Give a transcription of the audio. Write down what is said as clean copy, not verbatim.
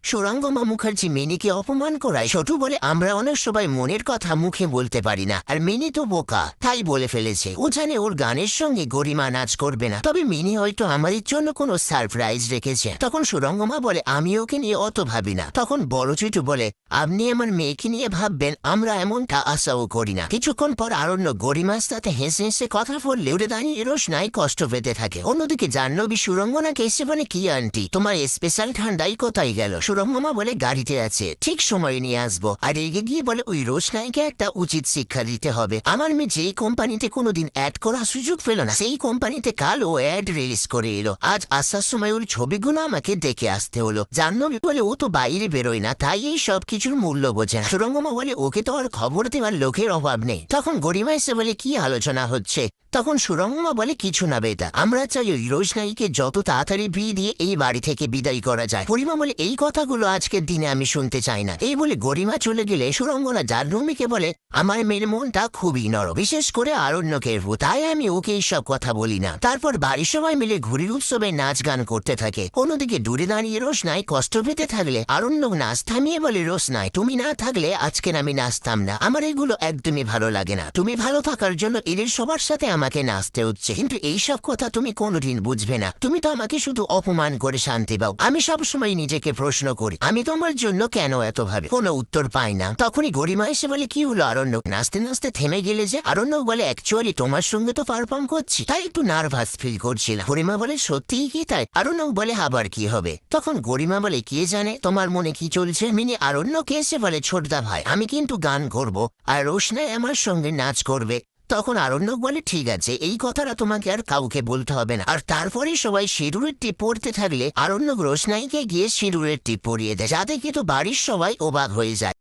সুরঙ্গমা মুখার্জি মিনিকে অপমান করায় ছোটু বলে আমরা অনেক সবাই মনের কথা মুখে বলতে পারি না, আর মিনি তো বোকা, তাই বলে ফেলেছে। ও জানে ওর গানের সঙ্গে গরিমা নাচ করবে না, তবে মিনি হয়তো আমাদের জন্য কোনো সারপ্রাইজ রেখেছে। তখন সুরঙ্গমা বলে আমি ওকে নিয়ে অত ভাবি না। তখন বড় চিটু বলে আপনি আমার মেয়েকে নিয়ে ভাববেন, আমরা এমনটা আশাও করি না। কিছুক্ষণ পর আরণ্য গরিমার সাথে হেসে হেসে কথা বললে উঠে দাঁড়িয়ে রোশনাই কষ্ট পেতে থাকে। অন্যদিকে জাহ্নবী সুরঙ্গনাকে এসে বলে কি আন্টি তোমার স্পেশাল ঠান্ডাই কোথায় গেল? সুরঙ্গমা বলে গাড়িতে আছে, ঠিক সময় নিয়ে আসবো। আর এগে গিয়ে বলে ওই রোশনাইকে একটা উচিত শিক্ষা দিতে হবে। আমার মেয়ে যেই কোম্পানিতে কোনোদিন অ্যাড করার সুযোগ পেল না, সেই কোম্পানিতে কাল ও অ্যাড রিলিজ করে এলো। আজ আসার সময় ওর ছবিগুলো আমাকে দেখে আসতে হলো। জাহ্নবী বলে ও তো বাইরে বেরোয় না, তাই এই সব কিছুর মূল্য বোঝে না। সুরঙ্গমা বলে ওকে তো আর খবর দেওয়ার লোকের অভাব নেই। তখন গরিমা এসে বলে কি আলোচনা হচ্ছে? তখন সুরঙ্গমা বলে কিছু না বেটা, আমরা চাই ওই রোশনাইকে যত তাড়াতাড়ি বিয়ে দিয়ে এই বাড়ি থেকে বিদায় করা যায়। পরিমা বলে এই কথাগুলো আজকের দিনে আমি শুনতে চাই না। এই বলে গরিমা চলে গেলে সুরঙ্গনা জাহ্নবীকে বলে আমার মেয়ের মনটা খুবই নরম, বিশেষ করে আরণ্যকে, তাই আমি ওকে এইসব কথা বলি না। তারপর বাড়ির সবাই মিলে ঘুড়ির উৎসবে নাচ গান করতে থাকে। অন্যদিকে দূরে দাঁড়িয়ে রোশনাই কষ্ট পেতে থাকলে আরণ্য নাচ থামিয়ে বলে রোশনাই তুমি না থাকলে আজকের আমি নাচতাম না, আমার এগুলো একদমই ভালো লাগে না। তুমি ভালো থাকার জন্য এদের সবার সাথে আমাকে নাচতে হচ্ছে, কিন্তু এইসব কথা তুমি কোনোদিন বুঝবে না। তুমি তো আমাকে শুধু অপমান করে শান্তি পাও। আমি সবসময় নিজেকে প্রশ্ন করি আমি তোমার জন্য কেন এত ভাবে, কোনো উত্তর পাই না। তখনই গরিমা এসে বলে কি হলো আরণ্য, নাচতে নাচতে থেমে গেলে যে? আরণ্য বলে অ্যাকচুয়ালি তোমার সঙ্গে তো পারফর্ম করছি, তাই একটু নার্ভাস ফিল করছিলাম। গরিমা বলে সত্যিই কি তাই? আরণ্য বলে আবার কি হবে? তখন গরিমা বলে কে জানে তোমার মনে কি চলছে। মিনি আরণ্যকে এসে বলে ছোটদা ভাই আমি কিন্তু গান করব, আর রোশনাই আমার সঙ্গে নাচ করবে। তখন আরণ্যক বলে ঠিক আছে, এই কথাটা তোমাকে আর কাউকে বলতে হবে না। আর তারপরে সবাই সিঁদুরের টিপ পড়তে থাকলে আরণ্যক রোশনাইকে গিয়ে সিঁদুরের টিপ পরিয়ে দেয়, যাতে কিন্তু বাড়ির সবাই অবাক হয়ে যায়।